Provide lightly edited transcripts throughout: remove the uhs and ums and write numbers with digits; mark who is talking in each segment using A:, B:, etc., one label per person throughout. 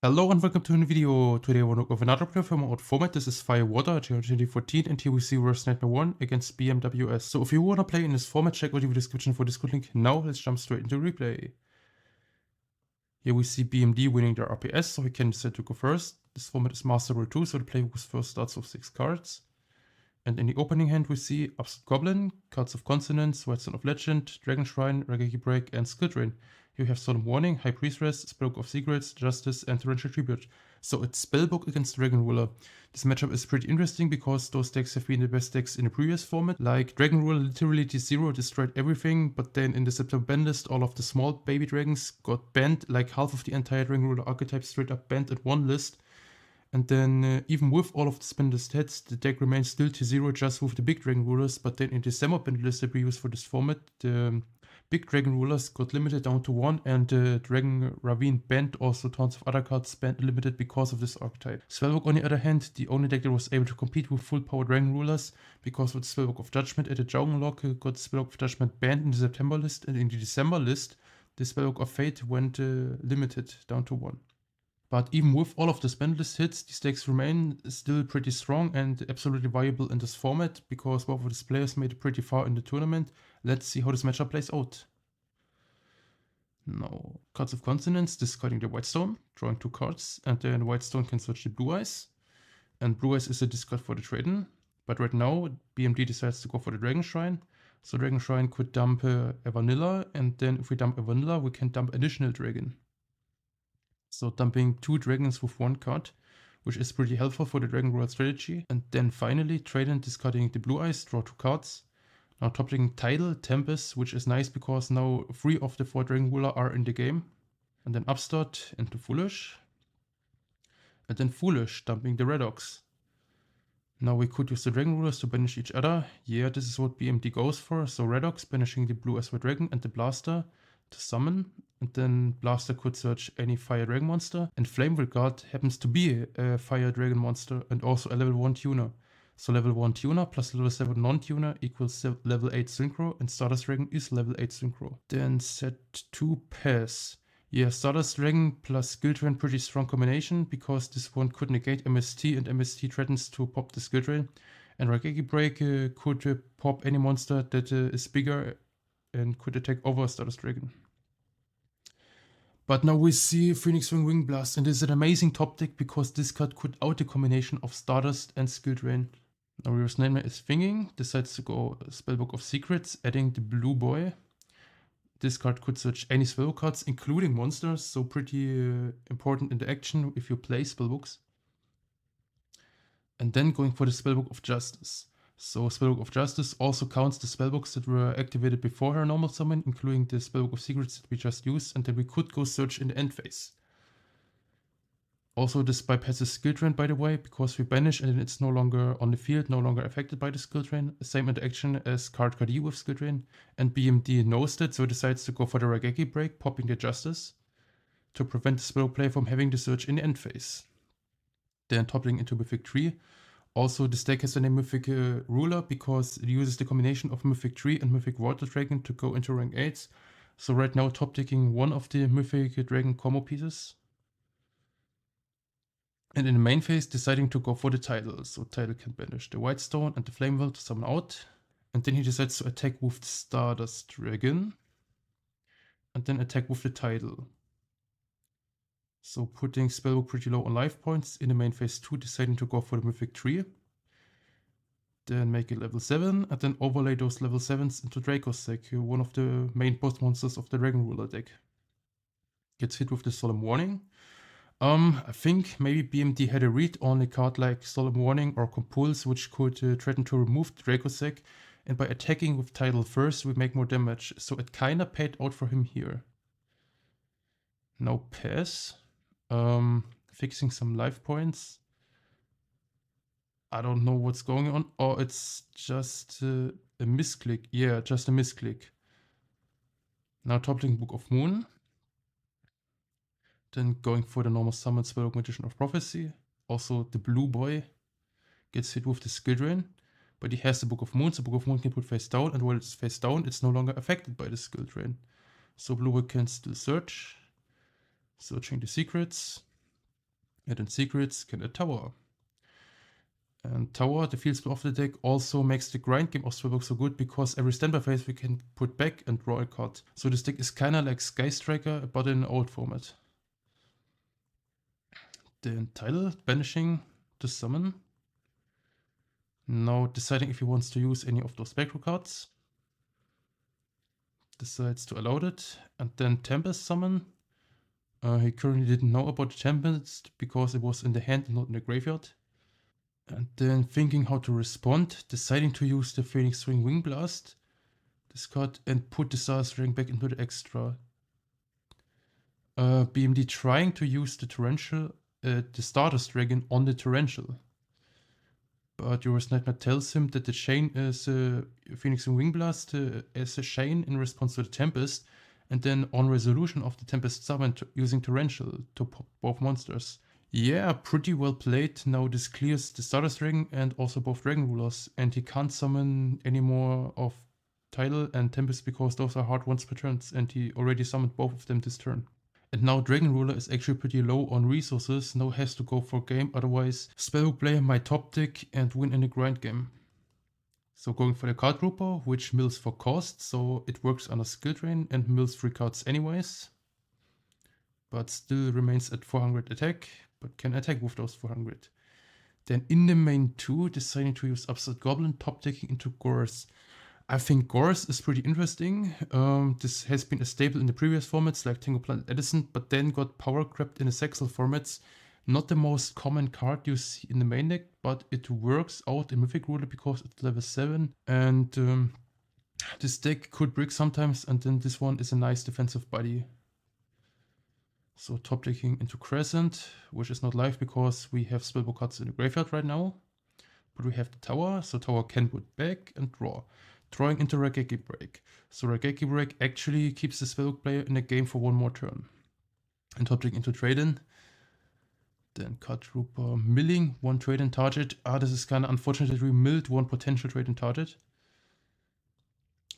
A: Hello and welcome to a new video. Today I want to look at another player from our format. This is Firewater 2014 and here we see Worst Nightmare 1 against BMWS. So if you want to play in this format, check out the video description for this good link. Now let's jump straight into replay. Here we see BMD winning their RPS, so he can decide to go first. This format is Master Rule 2, so the player who's first starts with 6 cards. And in the opening hand we see Absolute Goblin, Cards of Consonance, White Stone of Legend, Dragon Shrine, Regeki Break, and Skill Drain. Here we have Solemn Warning, High Priestess, Spellbook of Secrets, Justice, and Torrential Tribute. So it's Spellbook against Dragon Ruler. This matchup is pretty interesting because those decks have been the best decks in the previous format. Like Dragon Ruler literally T0 destroyed everything, but then in the September Banlist all of the small baby dragons got banned, like half of the entire Dragon Ruler archetype straight up banned at one list. And then even with all of the Banlist hits, the deck remains still T0 just with the big Dragon Rulers, but then in December Banlist that we use for this format, the big Dragon Rulers got limited down to 1 and the Dragon Ravine banned, also tons of other cards banned limited because of this archetype. Spellbook on the other hand, the only deck that was able to compete with full power Dragon Rulers, because with Spellbook of Judgment at the Jaugen Lock got Spellbook of Judgment banned in the September list, and in the December list, the Spellbook of Fate went limited down to 1. But even with all of the Banlist hits, these decks remain still pretty strong and absolutely viable in this format because both of these players made it pretty far in the tournament. Let's see how this matchup plays out. Now, Cards of Consonance, discarding the White Stone, drawing 2 cards, and then White Stone can search the Blue Eyes. And Blue Eyes is a discard for the trade-in. But right now, BMD decides to go for the Dragon Shrine. So Dragon Shrine could dump a Vanilla, and then if we dump a Vanilla, we can dump additional Dragon. So dumping 2 dragons with 1 card, which is pretty helpful for the Dragon Ruler strategy. And then finally, trade-in, discarding the Blue Eyes, draw 2 cards. Now topping Tidal, Tempest, which is nice because now 3 of the 4 Dragon Ruler are in the game. And then Upstart into Foolish. And then Foolish, dumping the Redox. Now we could use the Dragon Rulers to banish each other. Yeah, this is what BMD goes for. So Redox, banishing the Blue Eyes for Dragon, and the Blaster to summon. And then Blaster could search any Fire Dragon monster. And Flame Guard happens to be a Fire Dragon monster and also a level 1 tuner. So level 1 tuner plus level 7 non-tuner equals level 8 synchro, and Stardust Dragon is level 8 synchro. Then set 2 pass. Yeah, Stardust Dragon plus Skill Drain, pretty strong combination because this one could negate MST and MST threatens to pop the Skill Drain. And Regeki Break could pop any monster that is bigger and could attack over Stardust Dragon. But now we see Phoenix Wing Blast, and this is an amazing top deck because this card could out the combination of Stardust and Skill Drain. Now Reverse Nightmare is Finging, decides to go Spellbook of Secrets, adding the Blue Boy. This card could search any spellbook cards, including monsters, so pretty important in the action if you play spellbooks. And then going for the Spellbook of Justice. So Spellbook of Justice also counts the spellbooks that were activated before her normal summon, including the Spellbook of Secrets that we just used, and then we could go search in the end phase. Also, this bypasses Skill Drain, by the way, because we banish and then it's no longer on the field, no longer affected by the Skill Drain. Same interaction as Card KD with Skill Drain. And BMD knows that, so decides to go for the Regeki Break, popping the Justice, to prevent the Spellbook player from having the search in the end phase. Then toppling into Mythic 3. Also, this deck has the name Mythic Ruler because it uses the combination of Mythic 3 and Mythic Water Dragon to go into rank 8s. So right now top decking one of the Mythic Dragon combo pieces. And in the main phase, deciding to go for the Tidal. So Tidal can banish the White Stone and the Flame Will to summon out. And then he decides to attack with the Stardust Dragon. And then attack with the Tidal. So putting Spellbook pretty low on life points. In the main phase 2, deciding to go for the Mythic 3. Then make it level 7, and then overlay those level 7s into Draco's deck, one of the main boss monsters of the Dragon Ruler deck. Gets hit with the Solemn Warning. I think maybe BMD had a read on a card like Solemn Warning or Compulse, which could threaten to remove the Draco's deck, and by attacking with Tidal first, we make more damage, so it kinda paid out for him here. Now pass. Fixing some life points. I don't know what's going on. Or it's just a misclick. Yeah, just a misclick. Now toppling Book of Moon. Then going for the normal summon Spellbook Magician of Prophecy. Also the Blue Boy gets hit with the Skill Drain. But he has the Book of Moon, so Book of Moon can put face down, and while it's face down, it's no longer affected by the Skill Drain. So Blue Boy can still search. Searching the secrets. And in secrets, can a tower. And tower, the field spell of the deck, also makes the grind game of Spellbook so good because every standby phase we can put back and draw a card. So this deck is kinda like Sky Striker, but in an old format. Then title, banishing to summon. Now deciding if he wants to use any of those backrow cards. Decides to allow it. And then Tempest summon. He currently didn't know about the Tempest because it was in the hand and not in the graveyard. And then thinking how to respond, deciding to use the Phoenix Wing Blast, discard and put the Stardust Ring back into the extra. BMD trying to use the Torrential, the Stardust Dragon on the Torrential. But Eurus Nightmare tells him that the chain is Phoenix Wing Blast as a chain in response to the Tempest, and then on resolution of the Tempest summon using Torrential to pop both monsters. Yeah, pretty well played. Now this clears the Stardust Dragon and also both Dragon Rulers, and he can't summon any more of Tidal and Tempest because those are hard ones per turns, and he already summoned both of them this turn. And now Dragon Ruler is actually pretty low on resources, now has to go for game, otherwise Spellbook player might top deck and win in a grind game. So going for the card grouper, which mills for cost, so it works under skill drain and mills 3 cards anyways. But still remains at 400 attack, but can attack with those 400. Then in the main 2, deciding to use Upstart Goblin, top decking into Gorse. I think Gorse is pretty interesting. This has been a staple in the previous formats like Tango Planet Edison, but then got power crept in the Sexal formats. Not the most common card you see in the main deck, but it works out in Mythic Ruler because it's level 7. And this deck could brick sometimes, and then this one is a nice defensive buddy. So top decking into Crescent, which is not live because we have Spellbook cards in the graveyard right now. But we have the tower, so tower can put back and draw. Drawing into Raigeki Break. So Raigeki Break actually keeps the Spellbook player in the game for one more turn. And top decking into Trade-in. Then Card Trooper milling one trade-in target. This is kind of unfortunate that we milled one potential trade-in target.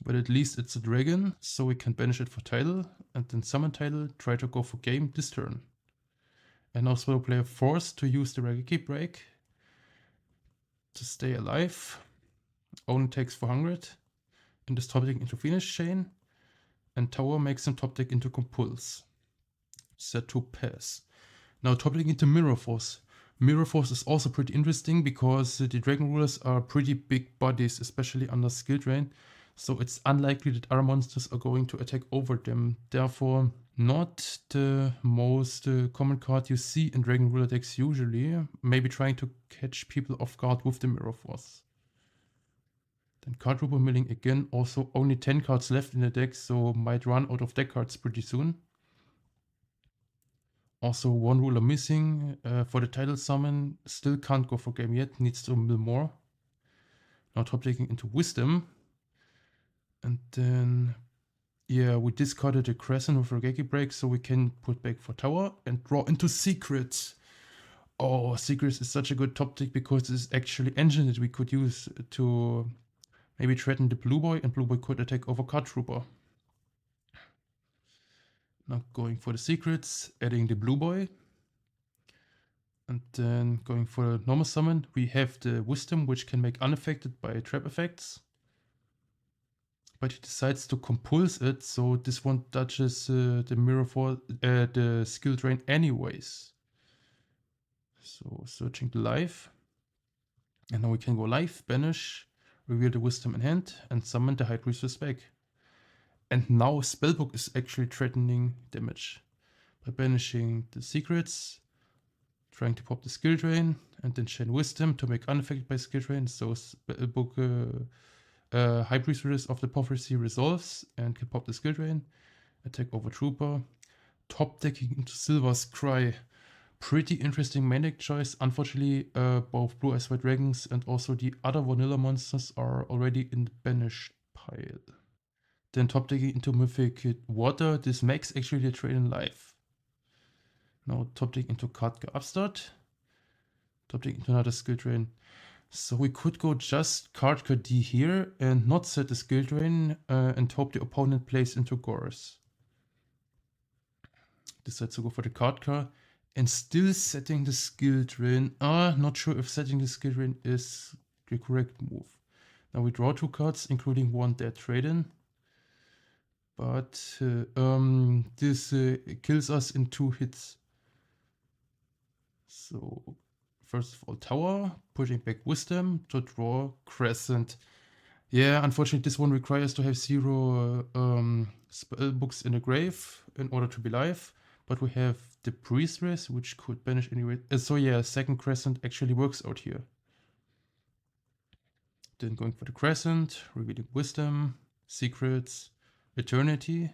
A: But at least it's a dragon, so we can banish it for title. And then summon title, try to go for game this turn. And now Spellbook player forced to use the Raigeki Break to stay alive. Only takes 400. And is top deck into Phoenix Chain. And tower makes him top deck into Compulse. Set to pass. Now top deck into Mirror Force. Mirror Force is also pretty interesting because the Dragon Rulers are pretty big bodies, especially under skill drain. So it's unlikely that other monsters are going to attack over them. Therefore, not the most common card you see in Dragon Ruler decks usually. Maybe trying to catch people off guard with the Mirror Force. Then card grouper milling again, also only 10 cards left in the deck, so might run out of deck cards pretty soon. Also one ruler missing for the title summon, still can't go for game yet, needs to mill more. Now top decking into Wisdom. And then, yeah, we discarded the Crescent with Raigeki Break, so we can put back for tower and draw into Secrets. Oh, Secrets is such a good top deck because it's actually engine that we could use to maybe threaten the Blue Boy, and Blue Boy could attack over Card Trooper. Now going for the Secrets, adding the Blue Boy. And then going for a normal summon, we have the Wisdom, which can make unaffected by trap effects. But he decides to compulse it, so this one touches the mirror for the skill drain anyways. So searching the life. And now we can go live, banish, reveal the Wisdom in hand, and summon the High Priestess back. And now Spellbook is actually threatening damage. By banishing the secrets, trying to pop the skill drain, and then chain Wisdom to make unaffected by skill drain. So Spellbook High Priestess of the Prophecy resolves and can pop the skill drain. Attack over Trooper. Top decking into Silver's Cry. Pretty interesting main deck choice. Unfortunately, both Blue Eyes White Dragons and also the other vanilla monsters are already in the banished pile. Then top decking into Mythic Water. This makes actually the trade in life. Now top deck into Kartka Upstart. Top deck into another skill drain. So we could go just Kartka D here and not set the skill drain and hope the opponent plays into Gorse. Decides to go for the Kartka And still setting the skill drain. Not sure if setting the skill drain is the correct move. Now we draw 2 cards, including 1 dead trade-in. But this kills us in 2 hits. So first of all, Tower, putting back Wisdom to draw Crescent. Yeah, unfortunately, this one requires to have 0 spellbooks in the grave in order to be live. But we have the Priestess, which could banish anyway. So yeah, second Crescent actually works out here. Then going for the Crescent, revealing Wisdom, Secrets, Eternity,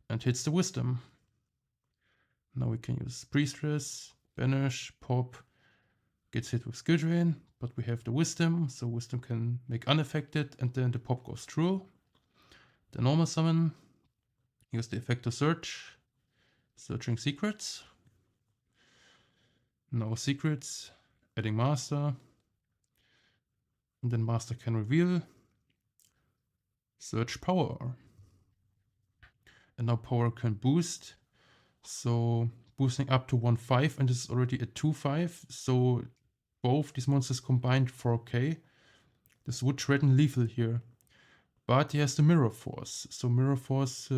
A: and hits the Wisdom. Now we can use Priestess, banish, pop, gets hit with skill drain, but we have the Wisdom, so Wisdom can make unaffected, and then the pop goes through. The normal summon, use the effect to search, searching secrets. No secrets, adding master, and then master can reveal, search power. And now power can boost, so boosting up to 1/5, and this is already a 2/5, so both these monsters combined 4k. This would threaten lethal here. But he has the Mirror Force. So Mirror Force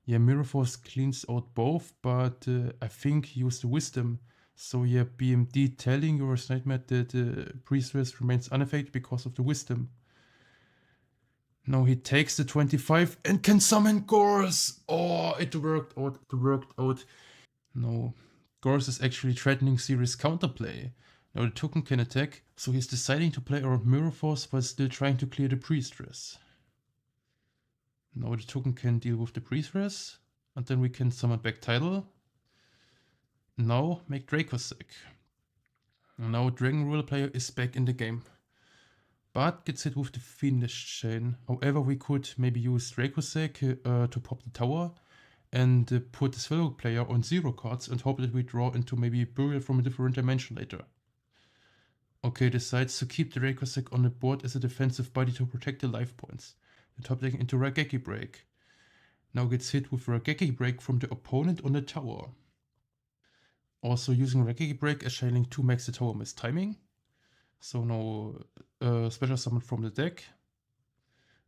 A: Mirror Force cleans out both, but I think he used the Wisdom. So yeah, BMD telling your Nightmare that Priestess remains unaffected because of the Wisdom. Now he takes the 25 and can summon Gorse! Oh, it worked out. No, Gorse is actually threatening serious counterplay. Now the token can attack, so he's deciding to play around Mirror Force while still trying to clear the Priestess. Now the token can deal with the Priestess, and then we can summon back Tidal. Now make Dracossack. Now Dragon Ruler player is back in the game, but gets hit with the Fiendish Chain. However, we could maybe use Dracossack to pop the tower and put the Spellbook player on 0 cards and hope that we draw into maybe Burial from a different dimension later. Okay, decides to keep the Dracossack on the board as a defensive body to protect the life points. The top decking into Raigeki Break. Now gets hit with Raigeki Break from the opponent on the tower. Also using Raigeki Break as shailing 2 makes the tower miss timing. So now special summon from the deck.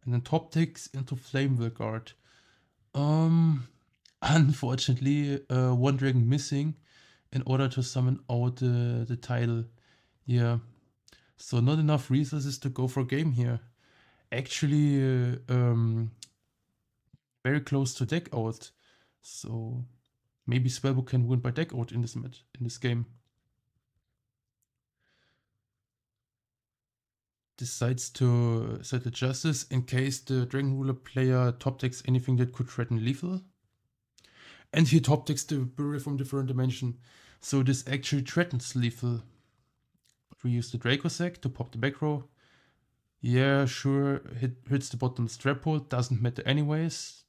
A: And then top decks into Flame Guard. Unfortunately, 1 dragon missing in order to summon out the title. Yeah. So not enough resources to go for a game here. Actually, very close to deck out. So maybe Spellbook can win by deck out in this game. Decides to settle justice in case the Dragon Ruler player top decks anything that could threaten lethal. And he top decks the Burial from Different Dimension. So this actually threatens lethal. But we use the Dracossack to pop the back row. Yeah, sure, hits the bottom strap hole, doesn't matter anyways.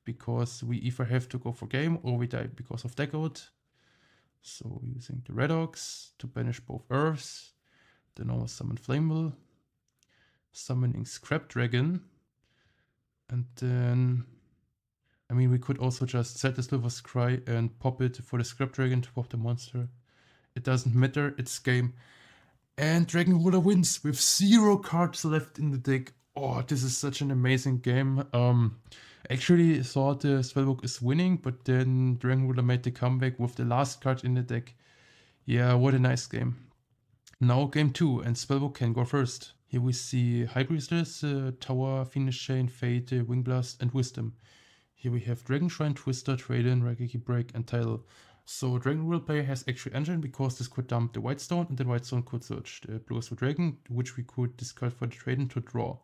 A: Because we either have to go for game or we die because of deck out. So using the Redox to banish both Earths. The normal summon Flamewill. Summoning Scrap Dragon. And then, I mean, we could also just set the Silver Scry and pop it for the Scrap Dragon to pop the monster. It doesn't matter, it's game. And Dragon Ruler wins with 0 cards left in the deck. Oh, this is such an amazing game. Actually thought the Spellbook is winning, but then Dragon Ruler made the comeback with the last card in the deck. Yeah, what a nice game. Now game 2, and Spellbook can go first. Here we see High Priestess, Tower, Fiendish Chain, Fate, Wing Blast, and Wisdom. Here we have Dragon Shrine, Twister, Trade-in, Raigeki Break, and Tidal. So Dragon Ruler player has actually engine because this could dump the White Stone, and then White Stone could search the Blue for Dragon, which we could discard for the Trade-in to draw.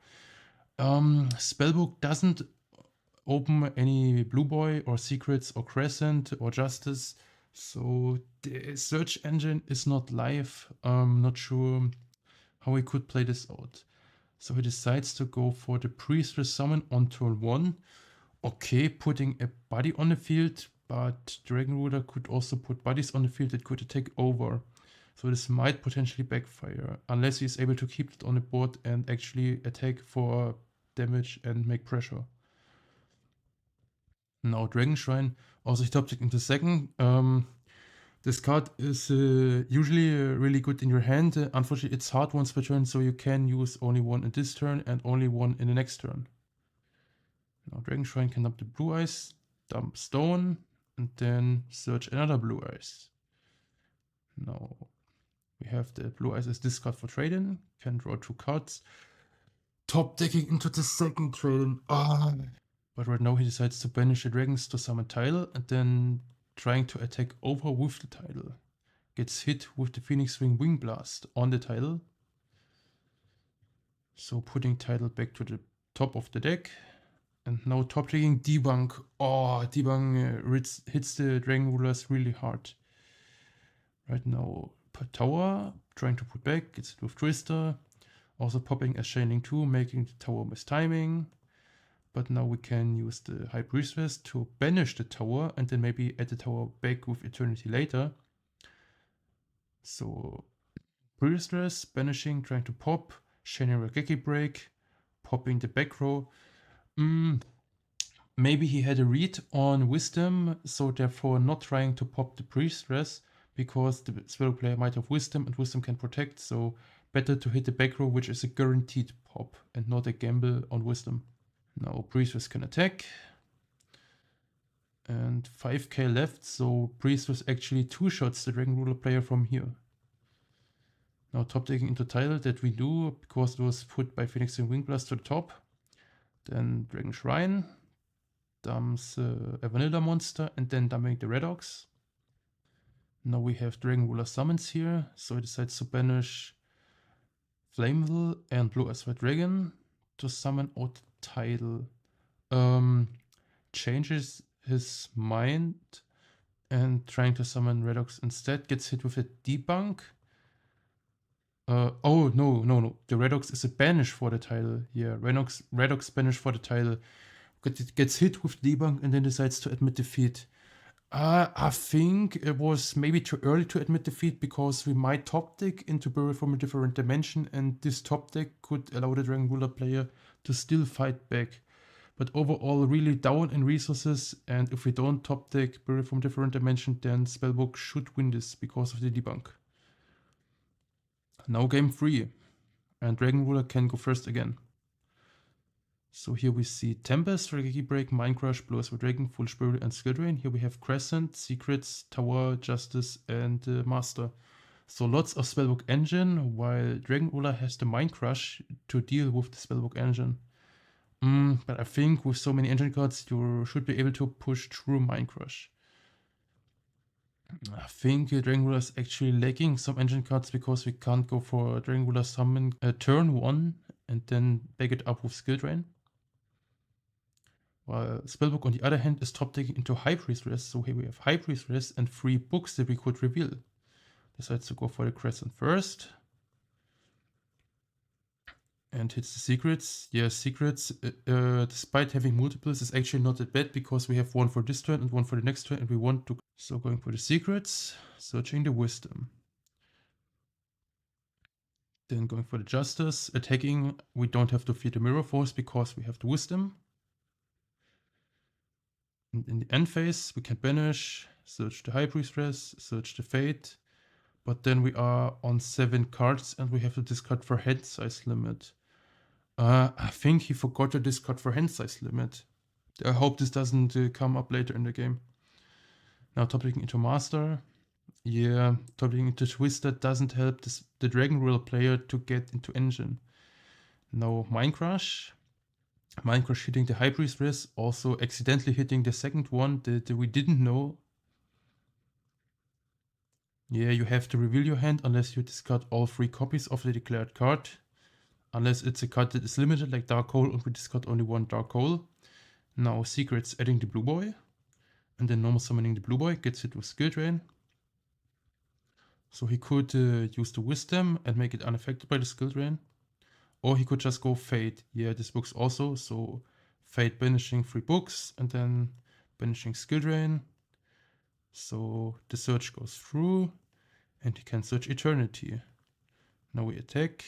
A: Spellbook doesn't open any Blue Boy or Secrets or Crescent or Justice, so the search engine is not live. Not sure how he could play this out. So he decides to go for the Priestess Summon on turn 1. Okay, putting a body on the field, but Dragon Ruler could also put bodies on the field that could take over. So this might potentially backfire, unless he's able to keep it on the board and actually attack for damage and make pressure. Now Dragon Shrine. Also he top deck into second. This card is usually really good in your hand. Unfortunately, it's hard once per turn, so you can use only one in this turn and only one in the next turn. Now Dragon Shrine can dump the blue eyes, dump stone, and then search another blue eyes. Now we have the blue eyes as discard for trade-in. Can draw 2 cards. Top decking into the second trade-in. But right now he decides to banish the dragons to summon tile and then trying to attack over with the tile. Gets hit with the Phoenix Wing Blast on the tile. So putting tile back to the top of the deck. And now top decking Debunk. Debunk hits the Dragon Rulers really hard. Right now, tower, trying to put back, gets hit with Twister. Also popping as Shining 2, making the tower miss timing. But now we can use the High Priestess to banish the tower and then maybe add the tower back with Eternity later. So Priestess, banishing, trying to pop, Shining Raigeki break, popping the back row. Maybe he had a read on Wisdom, so therefore not trying to pop the Priestess, because the Spellbook player might have Wisdom and Wisdom can protect, so better to hit the back row, which is a guaranteed pop and not a gamble on Wisdom. Now Priestess can attack. And 5k left, so Priestess actually 2-shots the Dragon Ruler player from here. Now top decking into tile that we do, because it was put by Phoenix and Wingblast to the top. Then Dragon Shrine. Dumps a vanilla monster and then dumping the Red Ox. Now we have Dragon Ruler summons here, so he decides to banish Flameville and Blue Eyes White Dragon to summon out Tidal. Changes his mind and trying to summon Red Ox instead, gets hit with a debunk. Oh, no. The Red Ox is a banish for the title. Yeah, Red Ox banish for the title. Gets hit with debunk and then decides to admit defeat. I think it was maybe too early to admit defeat because we might top deck into Burial from a different dimension, and this top deck could allow the Dragon Ruler player to still fight back. But overall, really down in resources, and if we don't top deck Burial from a different dimension, then Spellbook should win this because of the debunk. Now game 3, and Dragon Ruler can go first again. So here we see Tempest, Raigeki Break, Mind Crush, Blue Eyes White Dragon, Full Spirit, and Skill Drain. Here we have Crescent, Secrets, Tower, Justice, and Master. So lots of Spellbook engine, while Dragon Ruler has the Mind Crush to deal with the Spellbook engine. But I think with so many engine cards, you should be able to push through Mind Crush. I think Dragon Ruler is actually lacking some engine cards because we can't go for Dragon Ruler summon turn 1 and then back it up with Skill Drain. While Spellbook, on the other hand, is top decking into High Priestess, so here we have High Priestess and 3 books that we could reveal. Decides to go for the Crescent first. And hits the Secrets. Yeah, Secrets, despite having multiples, is actually not that bad because we have one for this turn and one for the next turn, and we want to... So going for the Secrets, searching the Wisdom. Then going for the Justice, attacking, we don't have to feed the Mirror Force because we have the Wisdom. And in the end phase, we can banish, search the High Priestess, search the Fate, but then we are on 7 cards and we have to discard for hand size limit. I think he forgot to discard for hand size limit. I hope this doesn't come up later in the game. Now top decking into Master. Yeah, top decking into Twister doesn't help the Dragon Ruler player to get into engine. Now Mind Crush. Mind Crush hitting the High Priestess, also accidentally hitting the second one that we didn't know. Yeah, you have to reveal your hand unless you discard all 3 copies of the declared card. Unless it's a card that is limited like Dark Hole and we discard only 1 Dark Hole. Now Secrets adding the Blue Boy. And then normal summoning the Blue Boy, gets hit with Skill Drain. So he could use the Wisdom and make it unaffected by the Skill Drain. Or he could just go Fate. Yeah, this works also. So Fate banishing 3 books and then banishing Skill Drain. So the search goes through and he can search Eternity. Now we attack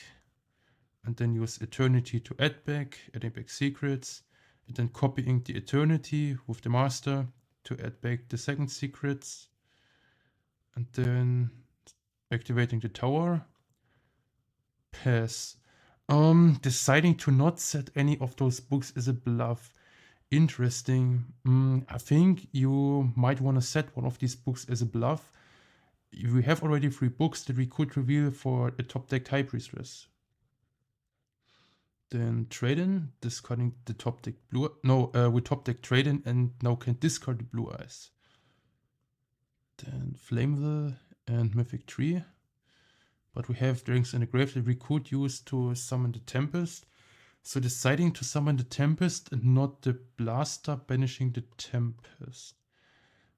A: and then use Eternity to add back, adding back Secrets, and then copying the Eternity with the Master to add back the second secrets, and then activating the tower. Pass. Deciding to not set any of those books as a bluff. Interesting. I think you might want to set one of these books as a bluff. We have already 3 books that we could reveal for a top deck High Priestess. Then trade in, discarding the top deck blue. No, we top deck trade in and now can discard the blue eyes. Then Flameville and Mythic Tree. But we have Dragons in the Grave that we could use to summon the Tempest. So deciding to summon the Tempest and not the Blaster, banishing the Tempest.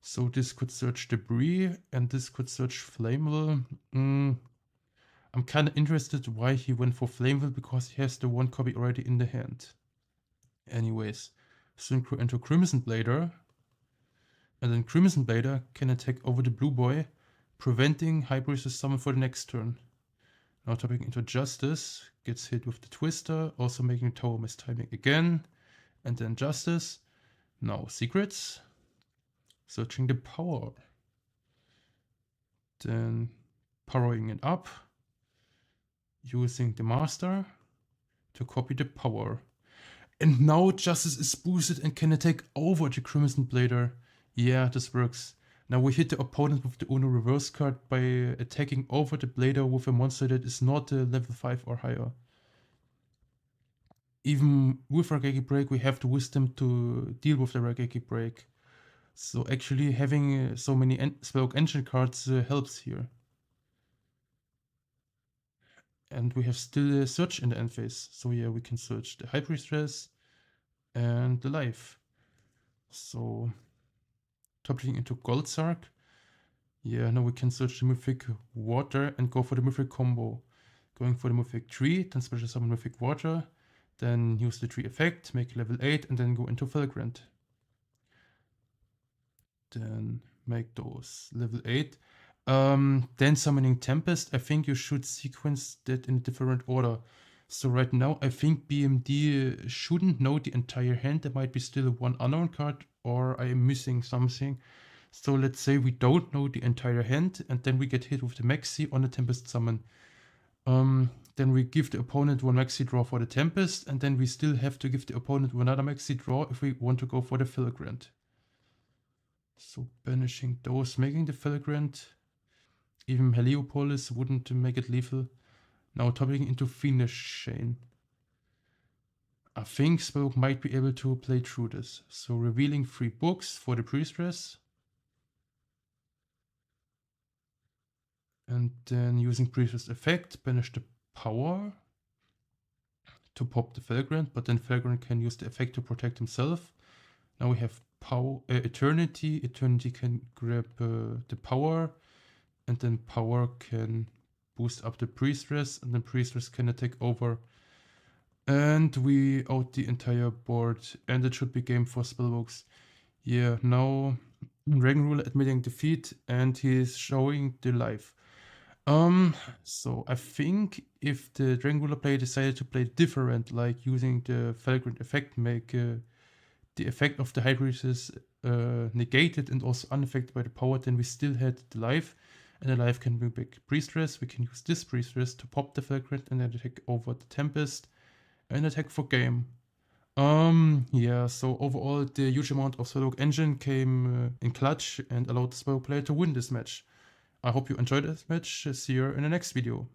A: So this could search Debris and this could search Flameville. I'm kind of interested why he went for Flameville, because he has the 1 copy already in the hand. Anyways, Synchro into Crimson Blader. And then Crimson Blader can attack over the blue boy, preventing High Priestess summon for the next turn. Now tapping into Justice, gets hit with the Twister, also making Tower miss timing again. And then Justice. Now Secrets. Searching the power. Then powering it up. Using the Master to copy the power. And now Justice is boosted and can attack over the Crimson Blader. Yeah, this works. Now we hit the opponent with the Uno reverse card by attacking over the Blader with a monster that is not level 5 or higher. Even with Raigeki Break, we have the wisdom to deal with the Raigeki Break. So actually having so many Spellbook Engine cards helps here. And we have still a search in the end phase. So yeah, we can search the High Priestess and the Life. So toppling into Gold Sark. Yeah, now we can search the Mythic Water and go for the Mythic combo. Going for the Mythic Tree, then special summon Mythic Water, then use the tree effect, make level 8, and then go into Felgrant. Then make those level 8. Then summoning Tempest, I think you should sequence that in a different order. So right now, I think BMD shouldn't know the entire hand. There might be still 1 unknown card, or I am missing something. So let's say we don't know the entire hand, and then we get hit with the Maxi on the Tempest summon. Then we give the opponent 1 Maxi draw for the Tempest, and then we still have to give the opponent another Maxi draw if we want to go for the Felgrant. So banishing those, making the Felgrant. Even Heliopolis wouldn't make it lethal. Now topping into Fiendish Chain. I think Spellbook might be able to play through this. So revealing 3 books for the Priestess. And then using Priestess effect, banish the power to pop the Felgrant, but then Felgrant can use the effect to protect himself. Now we have power, Eternity. Eternity can grab the power, and then power can boost up the Priestess, and then Priestess can attack over. And we out the entire board, and it should be game for Spellbooks. Yeah, now Dragon Ruler admitting defeat, and he's showing the life. So I think if the Dragon Ruler player decided to play different, like using the Felgrant effect, make the effect of the High Priestess negated and also unaffected by the power, then we still had the life, and the life can bring back Priestess. We can use this Priestess to pop the Felgrant and then attack over the Tempest and attack for game. Yeah, so overall the huge amount of Spellbook Engine came in clutch and allowed the Spellbook player to win this match. I hope you enjoyed this match. See you in the next video.